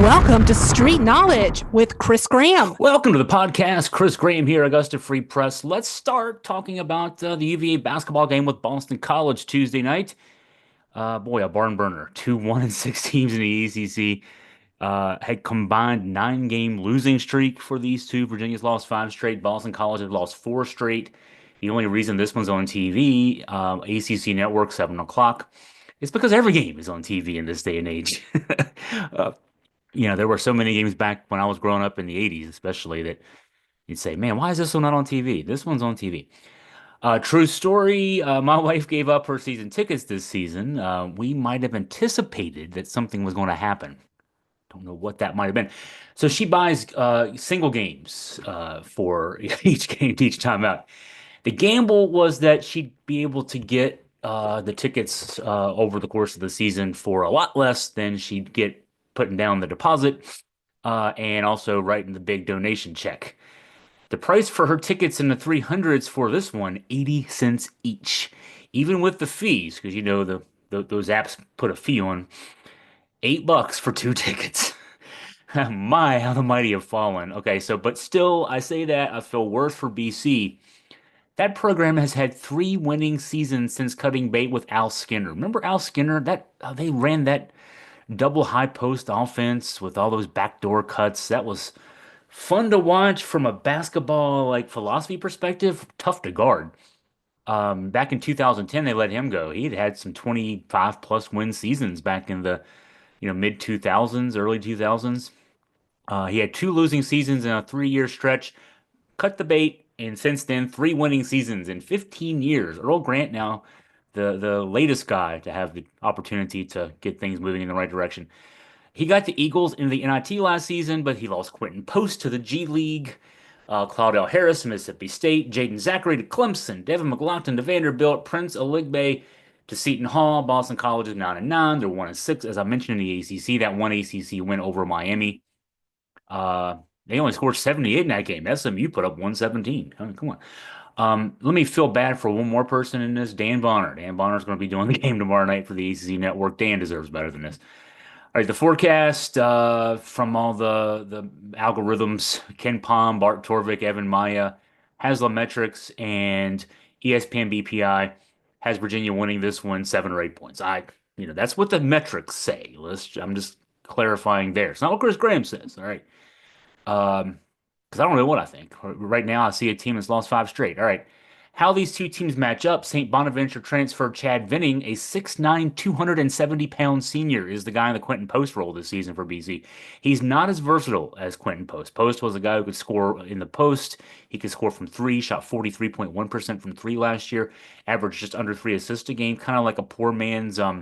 Welcome to Street Knowledge with Chris Graham. Welcome to the podcast. Chris Graham here, Augusta Free Press. Let's start talking about the UVA basketball game with Boston College Tuesday night. Boy, a barn burner. Two 1-6 teams in the ACC had combined 9-game losing streak for these two. Virginia's lost 5 straight. Boston College has lost 4 straight. The only reason this one's on TV, ACC Network, 7 o'clock, is because every game is on TV in this day and age. Uh, there were so many games back when I was growing up in the 80s, especially that you'd say, man, why is this one not on TV? This one's on TV. True story. My wife gave up her season tickets this season. We might have anticipated that something was going to happen. Don't know what that might have been. So she buys single games for each game, each time out. The gamble was that she'd be able to get the tickets over the course of the season for a lot less than she'd get putting down the deposit and also writing the big donation check. The price for her tickets in the 300s for this one, 80 cents each. Even with the fees, because those apps put a fee on, $8 for 2 tickets. My, how the mighty have fallen. Okay, but still, I say that I feel worse for BC. That program has had 3 winning seasons since cutting bait with Al Skinner. Remember Al Skinner? They ran that double high post offense with all those backdoor cuts. That was fun to watch from a basketball philosophy perspective. Tough to guard. Back in 2010, they let him go. He had some 25 plus win seasons back in the mid 2000s, early 2000s. He had 2 losing seasons in a 3-year stretch. Cut the bait, and since then, 3 winning seasons in 15 years. Earl Grant now the latest guy to have the opportunity to get things moving in the right direction. He got the Eagles in the NIT last season, but he lost Quinten Post to the G League. Claudell Harris to Mississippi State, Jaeden Zackery to Clemson, Devin McGlockton to Vanderbilt, Prince Aligbe to Seton Hall. Boston College is 9-9. They're 1-6, as I mentioned in the ACC. That one ACC win over Miami. They only scored 78 in that game. SMU put up 117. Come on. Let me feel bad for one more person in this, Dan Bonner. Dan Bonner's going to be doing the game tomorrow night for the ACC Network. Dan deserves better than this. All right, the forecast from all the algorithms, Ken Palm, Bart Torvik, Evan Maya, Haslametrics, and ESPN BPI has Virginia winning this one 7 or 8 points. That's what the metrics say. I'm just clarifying there. It's not what Chris Graham says. All right. Because I don't know what I think. Right now, I see a team that's lost 5 straight. All right. How these two teams match up, St. Bonaventure transfer Chad Venning, a 6'9", 270-pound senior, is the guy in the Quinten Post role this season for BC. He's not as versatile as Quinten Post. Post was a guy who could score in the post. He could score from 3, shot 43.1% from 3 last year, averaged just under 3 assists a game, kind of like a poor man's uh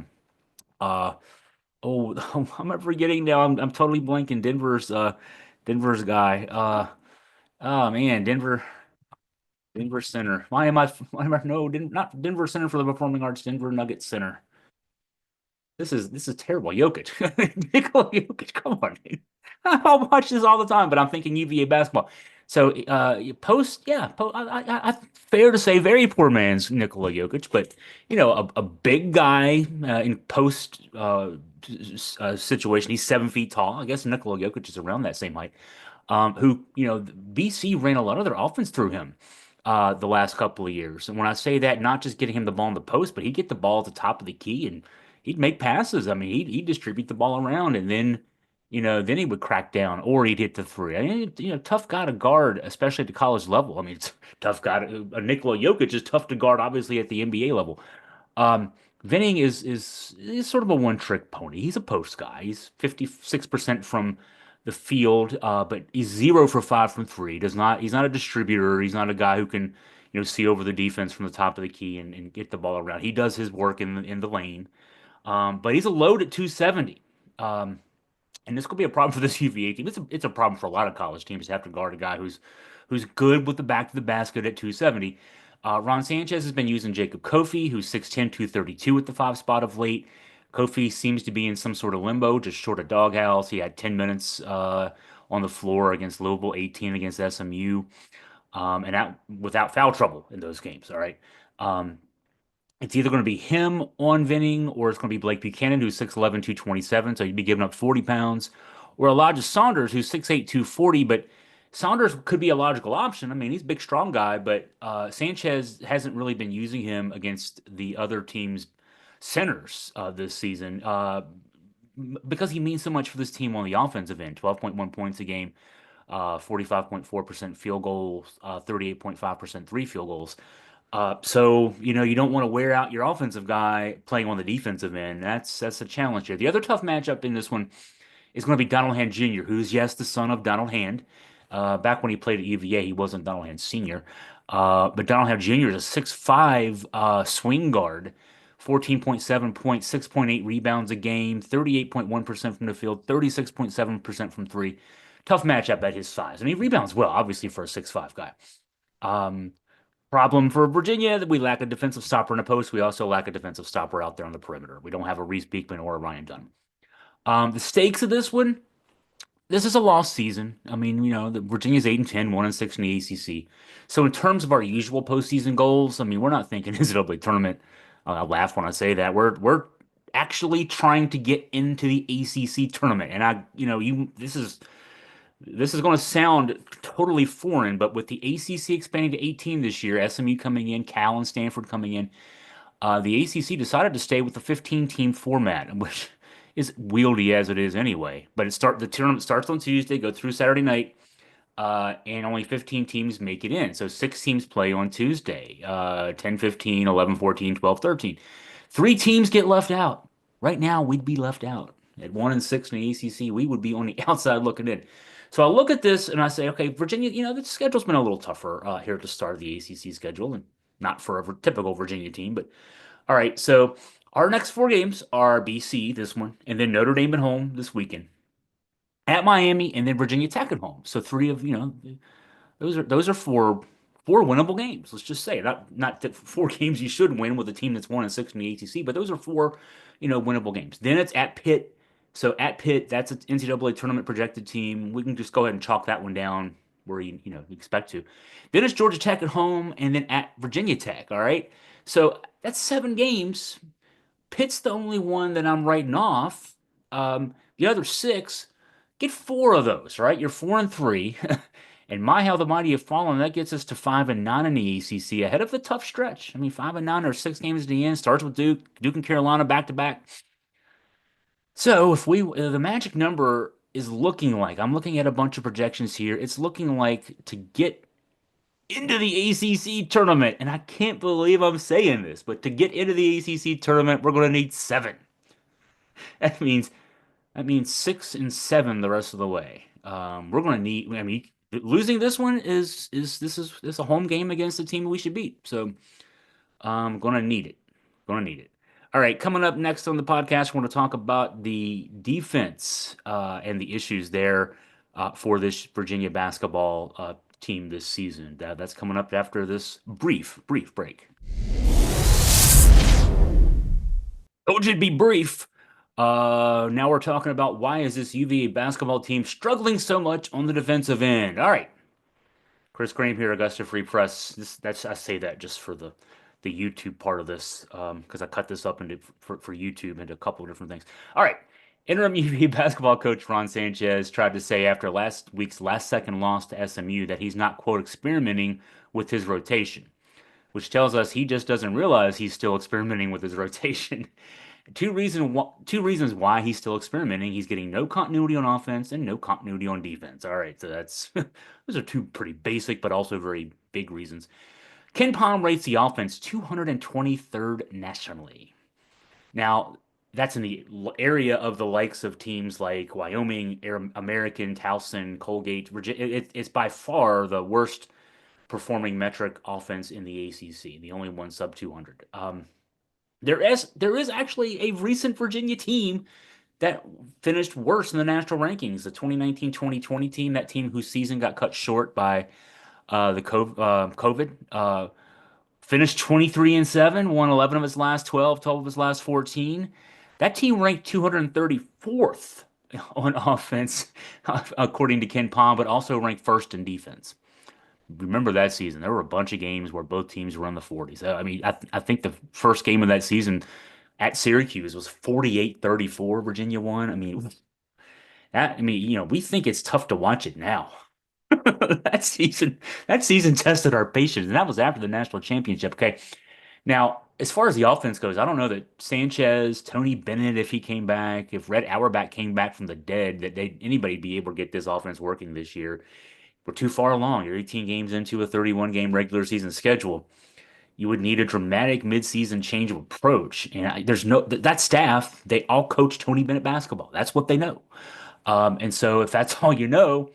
I'm forgetting now. I'm totally blanking. Denver's guy. Oh man, Denver Center. No, not Denver Center for the Performing Arts, Denver Nuggets Center. This is terrible. Jokic. Nikola Jokic, come on, dude. I watch this all the time, but I'm thinking UVA basketball. So post, yeah, fair to say, very poor man's Nikola Jokic, but a big guy in post situation. He's 7 feet tall. I guess Nikola Jokic is around that same height. Who BC ran a lot of their offense through him the last couple of years. And when I say that, not just getting him the ball in the post, but he'd get the ball at the top of the key and he'd make passes. I mean, he'd distribute the ball around, and then he would crack down or he'd hit the 3. I mean, tough guy to guard, especially at the college level. I mean, it's tough guy. Nikola Jokic is tough to guard, obviously, at the NBA level. Venning is sort of a one-trick pony. He's a post guy. He's 56% from the field, but he's 0 for 5 from 3. He's not a distributor. He's not a guy who can, see over the defense from the top of the key and get the ball around. He does his work in the lane. But he's a load at 270. And this could be a problem for this UVA team. It's a problem for a lot of college teams to have to guard a guy who's good with the back to the basket at 270. Ron Sanchez has been using Jacob Kofi, who's 6'10", 232 at the 5 spot of late. Kofi seems to be in some sort of limbo, just short of doghouse. He had 10 minutes on the floor against Louisville, 18 against SMU, and out without foul trouble in those games. All right. It's either going to be him on Venning or it's going to be Blake Buchanan, who's 6'11", 227. So he'd be giving up 40 pounds. Where Elijah Saunders, who's 6'8", 240, but Saunders could be a logical option. I mean, he's a big, strong guy, but Sanchez hasn't really been using him against the other team's centers this season because he means so much for this team on the offensive end. 12.1 points a game, 45.4% field goals, 38.5% three field goals. So you don't want to wear out your offensive guy playing on the defensive end. That's a challenge here. The other tough matchup in this one is going to be Donald Hand Jr., who's, yes, the son of Donald Hand. Back when he played at UVA, he wasn't Donald Hand Sr. But Donald Hand Jr. is a 6'5" swing guard, 14.7 points, 6.8 rebounds a game, 38.1% from the field, 36.7% from three. Tough matchup at his size. I mean, he rebounds well, obviously, for a 6'5" guy. Problem for Virginia that we lack a defensive stopper in the post. We also lack a defensive stopper out there on the perimeter. We don't have a Reese Beekman or a Ryan Dunn. The stakes of this one, this is a lost season. I mean, Virginia's 8-10, 1-6 in the ACC. So in terms of our usual postseason goals, I mean, we're not thinking NCAA tournament. I laugh when I say that. We're actually trying to get into the ACC tournament. And this is going to sound totally foreign, but with the ACC expanding to 18 this year, SMU coming in, Cal and Stanford coming in, the ACC decided to stay with the 15-team format, which is wieldy as it is anyway. But the tournament starts on Tuesday, go through Saturday night, and only 15 teams make it in. So 6 teams play on Tuesday, 10-15, 11-14, 12-13. 3 teams get left out. Right now, we'd be left out. At 1-6 in the ACC, we would be on the outside looking in. So I look at this and I say, okay, Virginia, the schedule's been a little tougher here at the start of the ACC schedule, and not for a typical Virginia team, but all right. So our next 4 games are BC, this one, and then Notre Dame at home this weekend, at Miami, and then Virginia Tech at home. So 3 of, those are 4 winnable games. Let's just say not that 4 games you should win with a team that's 1-6 in the ACC, but those are 4, winnable games. Then it's at Pitt. So at Pitt, that's an NCAA tournament projected team. We can just go ahead and chalk that one down where you expect to. Then it's Georgia Tech at home, and then at Virginia Tech. All right. So that's 7 games. Pitt's the only one that I'm writing off. The other 6, get 4 of those. Right. You're 4-3. And my, how the mighty have fallen. That gets us to 5-9 in the ACC, ahead of the tough stretch. I mean, 5-9 or 6 games at the end. Starts with Duke and Carolina back to back. So if the magic number is looking like, I'm looking at a bunch of projections here. It's looking like to get into the ACC tournament, and I can't believe I'm saying this, but to get into the ACC tournament, we're going to need 7. That means 6 and 7 the rest of the way. We're going to need. I mean, losing this one is a home game against the team we should beat. So I'm going to need it. Going to need it. All right, coming up next on the podcast, we're going to talk about the defense and the issues there for this Virginia basketball team this season. That's coming up after this brief break. Told you it'd be brief. Now we're talking about why is this UVA basketball team struggling so much on the defensive end. All right, Chris Graham here, Augusta Free Press. I say that just for the YouTube part of this because I cut this up for YouTube into a couple of different things. All right. Interim UVA basketball coach Ron Sanchez tried to say after last week's last-second loss to SMU that he's not, quote, experimenting with his rotation, which tells us he just doesn't realize he's still experimenting with his rotation. Two reasons why he's still experimenting. He's getting no continuity on offense and no continuity on defense. All right, so those are 2 pretty basic but also very big reasons. Ken Pom rates the offense 223rd nationally. Now, that's in the area of the likes of teams like Wyoming, American, Towson, Colgate, Virginia. It's by far the worst performing metric offense in the ACC, the only one sub 200. There is actually a recent Virginia team that finished worse in the national rankings, the 2019-2020 team, that team whose season got cut short by the COVID, finished 23-7, won 11 of its last 12 of its last 14. That team ranked 234th on offense, according to Ken Pom, but also ranked 1st in defense. Remember that season? There were a bunch of games where both teams were in the 40s. I mean, I think the first game of that season at Syracuse was 48-34. Virginia won. I mean, I mean, we think it's tough to watch it now. That season, that season tested our patience, and that was after the national championship. Okay, now as far as the offense goes, I don't know that Sanchez, Tony Bennett, if he came back, if Red Auerbach came back from the dead, that anybody be able to get this offense working this year. We're too far along. You're 18 games into a 31 game regular season schedule. You would need a dramatic midseason change of approach. And there's no that staff. They all coach Tony Bennett basketball. That's what they know. And so if that's all you know,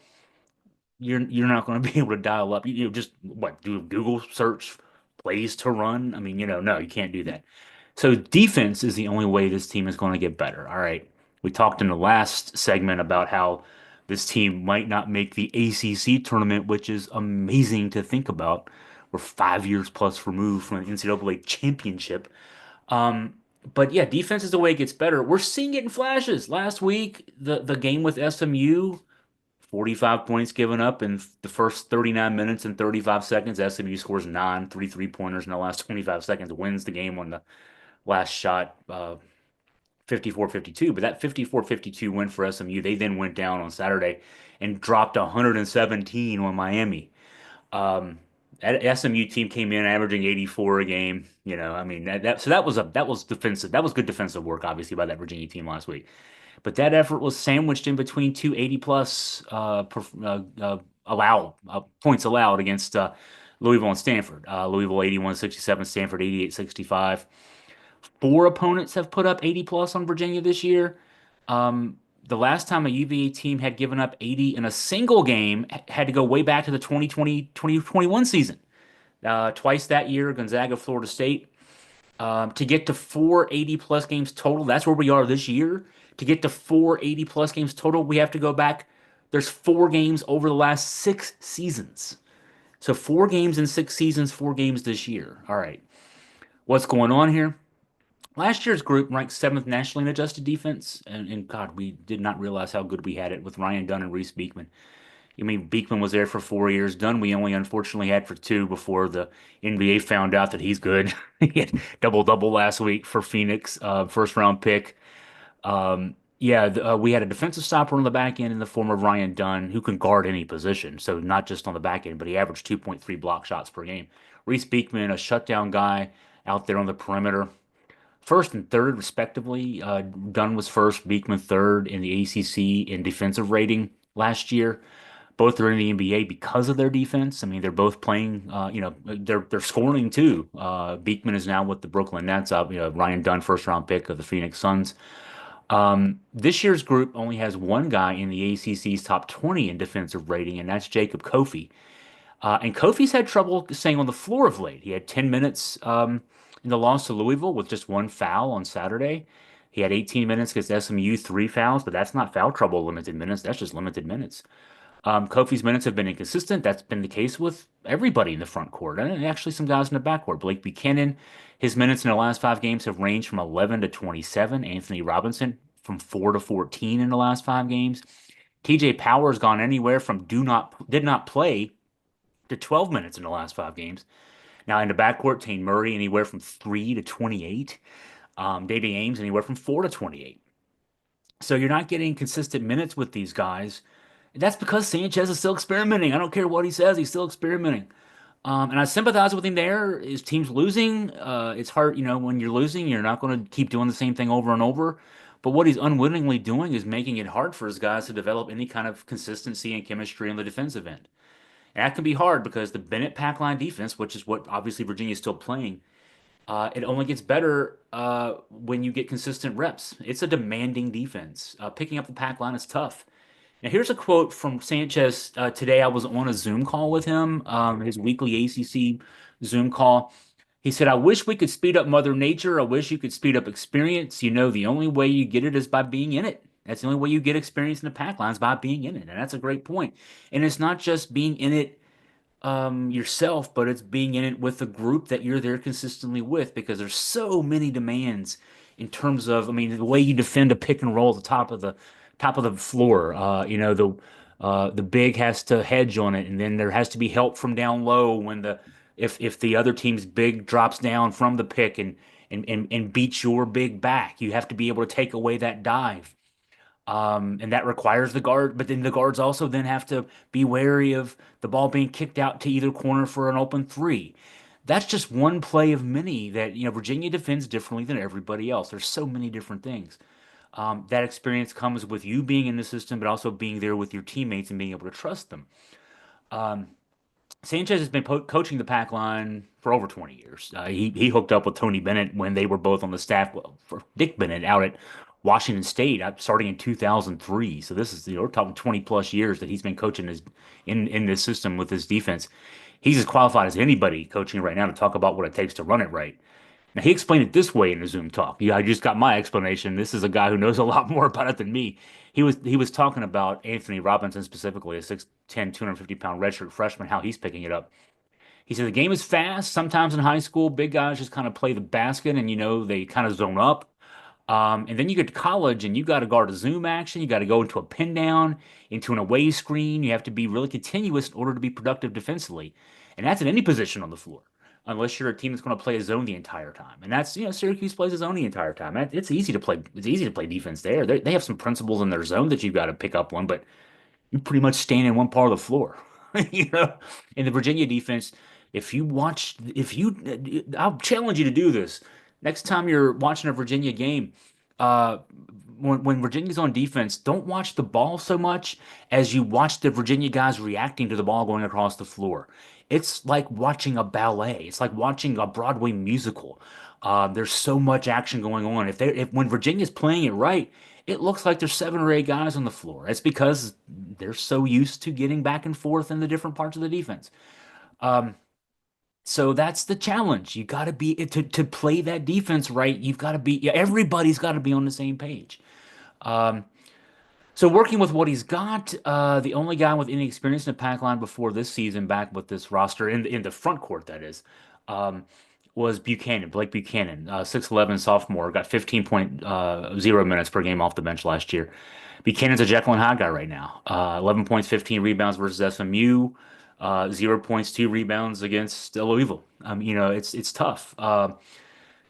you're not going to be able to dial up. Just what do a Google search plays to run. I mean, no, you can't do that. So defense is the only way this team is going to get better. All right. We talked in the last segment about how this team might not make the ACC tournament, which is amazing to think about. We're 5 years plus removed from the NCAA championship. Um, but yeah, defense is the way it gets better. We're seeing it in flashes. Last week, the game with SMU, 45 points given up in the first 39 minutes and 35 seconds. SMU scores nine, three-pointers in the last 25 seconds, wins the game on the last shot, 54-52. But that 54-52 win for SMU, they then went down on Saturday and dropped 117 on Miami. That SMU team came in averaging 84 a game. I mean so that was defensive. That was good defensive work, obviously, by that Virginia team last week. But that effort was sandwiched in between two 80 plus points allowed against Louisville and Stanford. Louisville 81-67, Stanford 88-65. Four opponents have put up 80 plus on Virginia this year. The last time a UVA team had given up 80 in a single game had to go way back to the 2020-2021 season. Twice that year, Gonzaga, Florida State. To get to 480 plus games total, that's where we are this year. To get to 480 plus games total, we have to go back. There's four games over the last 6 seasons. So 4 games in 6 seasons, 4 games this year. All right. What's going on here? Last year's group ranked seventh nationally in adjusted defense. And God, we did not realize how good we had it with Ryan Dunn and Reese Beekman. I mean, Beekman was there for 4 years. Dunn, we only unfortunately had for two before the NBA found out that he's good. He had double-double last week for Phoenix, first round pick. Yeah, we had a defensive stopper on the back end in the form of Ryan Dunn, who can guard any position. So not just on the back end, but he averaged 2.3 block shots per game. Reese Beekman, a shutdown guy out there on the perimeter. First and third, respectively. Dunn was first, Beekman third in the ACC in defensive rating last year. Both are in the NBA because of their defense. I mean, they're both playing. They're scoring too. Beekman is now with the Brooklyn Nets. Ryan Dunn, first round pick of the Phoenix Suns. This year's group only has one guy in the ACC's top 20 in defensive rating, and that's Jacob Kofi. And Kofi's had trouble staying on the floor of late. He had 10 minutes in the loss to Louisville with just one foul on Saturday. He had 18 minutes against SMU, three fouls, but that's not foul trouble limited minutes. That's just limited minutes. Kofi's minutes have been inconsistent. That's been the case with everybody in the front court, and actually some guys in the backcourt. Blake Buchanan, his minutes in the last 5 games have ranged from 11 to 27. Anthony Robinson from 4 to 14 in the last 5 games. TJ Power has gone anywhere from did not play to 12 minutes in the last 5 games. Now in the backcourt, Tane Murray anywhere from 3 to 28. Davey Ames anywhere from 4 to 28. So you're not getting consistent minutes with these guys. That's because Sanchez is still experimenting. I don't care what he says, he's still experimenting. And I sympathize with him there. His team's losing. It's hard, when you're losing, you're not going to keep doing the same thing over and over. But what he's unwittingly doing is making it hard for his guys to develop any kind of consistency and chemistry on the defensive end. And that can be hard because the Bennett Packline defense, which is what obviously Virginia is still playing, it only gets better when you get consistent reps. It's a demanding defense. Picking up the Packline is tough. Now, here's a quote from Sanchez today. I was on a Zoom call with him, his weekly ACC Zoom call. He said, I wish we could speed up Mother Nature. I wish you could speed up experience. The only way you get it is by being in it. That's the only way you get experience in the pack lines, by being in it. And that's a great point. And it's not just being in it yourself, but it's being in it with the group that you're there consistently with, because there's so many demands in terms of, I mean, the way you defend a pick and roll at the top of the floor. The big has to hedge on it, and then there has to be help from down low when if the other team's big drops down from the pick and beats your big back, you have to be able to take away that dive. And that requires the guard, but then the guards also then have to be wary of the ball being kicked out to either corner for an open three. That's just one play of many that, Virginia defends differently than everybody else. There's so many different things. That experience comes with you being in the system, but also being there with your teammates and being able to trust them. Sanchez has been coaching the pack line for over 20 years. He hooked up with Tony Bennett when they were both on the staff, well, for Dick Bennett out at Washington State, starting in 2003. So this is, we're talking 20 plus years that he's been coaching in this system with his defense. He's as qualified as anybody coaching right now to talk about what it takes to run it right. Now, he explained it this way in the Zoom talk. Yeah, I just got my explanation. This is a guy who knows a lot more about it than me. He was talking about Anthony Robinson specifically, a 6'10", 250-pound redshirt freshman, how he's picking it up. He said the game is fast. Sometimes in high school, big guys just kind of play the basket and, they kind of zone up. And then you get to college and you got to guard a zoom action. You got to go into a pin down, into an away screen. You have to be really continuous in order to be productive defensively. And that's in any position on the floor, unless you're a team that's going to play a zone the entire time. And that's, Syracuse plays a zone the entire time. It's easy to play. It's easy to play defense there. They have some principles in their zone that you've got to pick up on, but you pretty much stand in one part of the floor. You know, in the Virginia defense, I'll challenge you to do this. Next time you're watching a Virginia game, uh, when Virginia's on defense, don't watch the ball so much as you watch the Virginia guys reacting to the ball going across the floor. It's like watching a ballet. It's like watching a Broadway musical. There's so much action going on. If when Virginia's playing it right, it looks like there's 7 or 8 guys on the floor. It's because they're so used to getting back and forth in the different parts of the defense. Um, so that's the challenge. You got to be to play that defense right. You've got to be yeah, everybody's got to be on the same page. Um, so working with what he's got, the only guy with any experience in the pack line before this season, back with this roster in the front court, that is, um, was Blake Buchanan, 6'11" sophomore, got 15.0 minutes per game off the bench last year. Buchanan's a Jekyll and Hyde guy right now. 11 points, 15 rebounds versus SMU. 0 points, 2 rebounds against Louisville. It's tough.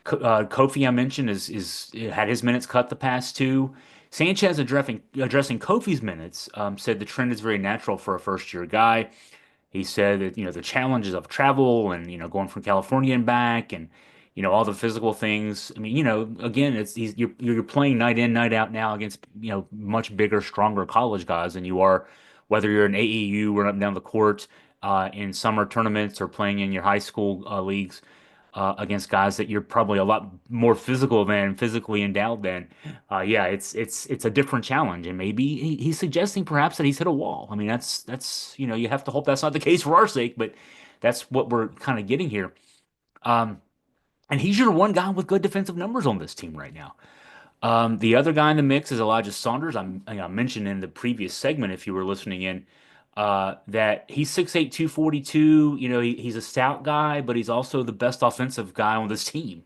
Kofi I mentioned is had his minutes cut the past two. Sanchez addressing Kofi's minutes, said the trend is very natural for a first year guy. He said that the challenges of travel and going from California and back and all the physical things. I mean, again, you're playing night in, night out now against much bigger, stronger college guys than you are whether you're an AEU running up and down the court in summer tournaments or playing in your high school leagues against guys that you're probably a lot more physically endowed than. Yeah, it's a different challenge, and maybe he's suggesting perhaps that he's hit a wall. I mean, that's you have to hope that's not the case for our sake, but that's what we're kind of getting here. Um, and he's your one guy with good defensive numbers on this team right now. The other guy in the mix is Elijah Saunders. I mentioned in the previous segment, if you were listening in, that he's 6'8", 242. He's a stout guy, but he's also the best offensive guy on this team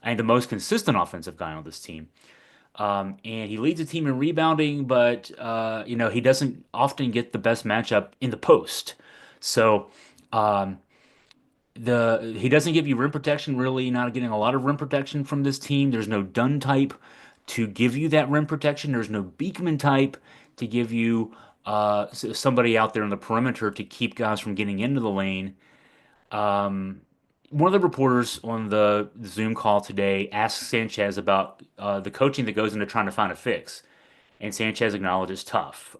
and the most consistent offensive guy on this team. And he leads the team in rebounding, but he doesn't often get the best matchup in the post. So um, he doesn't give you rim protection, really not getting a lot of rim protection from this team. There's no Dunn type to give you that rim protection. There's no Beekman type to give you somebody out there on the perimeter to keep guys from getting into the lane. Um, One of the reporters on the Zoom call today asked Sanchez about the coaching that goes into trying to find a fix, and Sanchez acknowledges tough.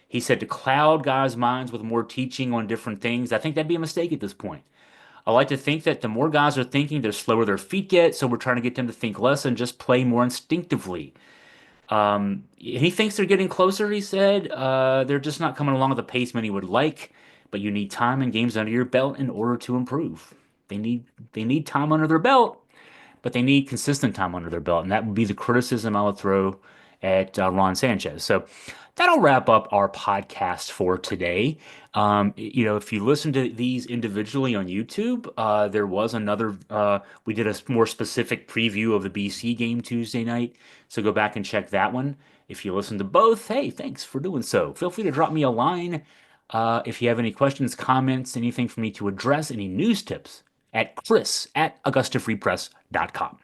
He said to cloud guys' minds with more teaching on different things, I think that'd be a mistake at this point. I like to think that the more guys are thinking, the slower their feet get, so we're trying to get them to think less and just play more instinctively. He thinks they're getting closer, he said. They're just not coming along at the pace many would like, but you need time and games under your belt in order to improve. They need time under their belt, but they need consistent time under their belt, and that would be the criticism I would throw at Ron Sanchez. So that'll wrap up our podcast for today. If you listen to these individually on YouTube, there was another. We did a more specific preview of the BC game Tuesday night, so go back and check that one. If you listen to both, hey, thanks for doing so. Feel free to drop me a line if you have any questions, comments, anything for me to address, any news tips at chris@augustafreepress.com.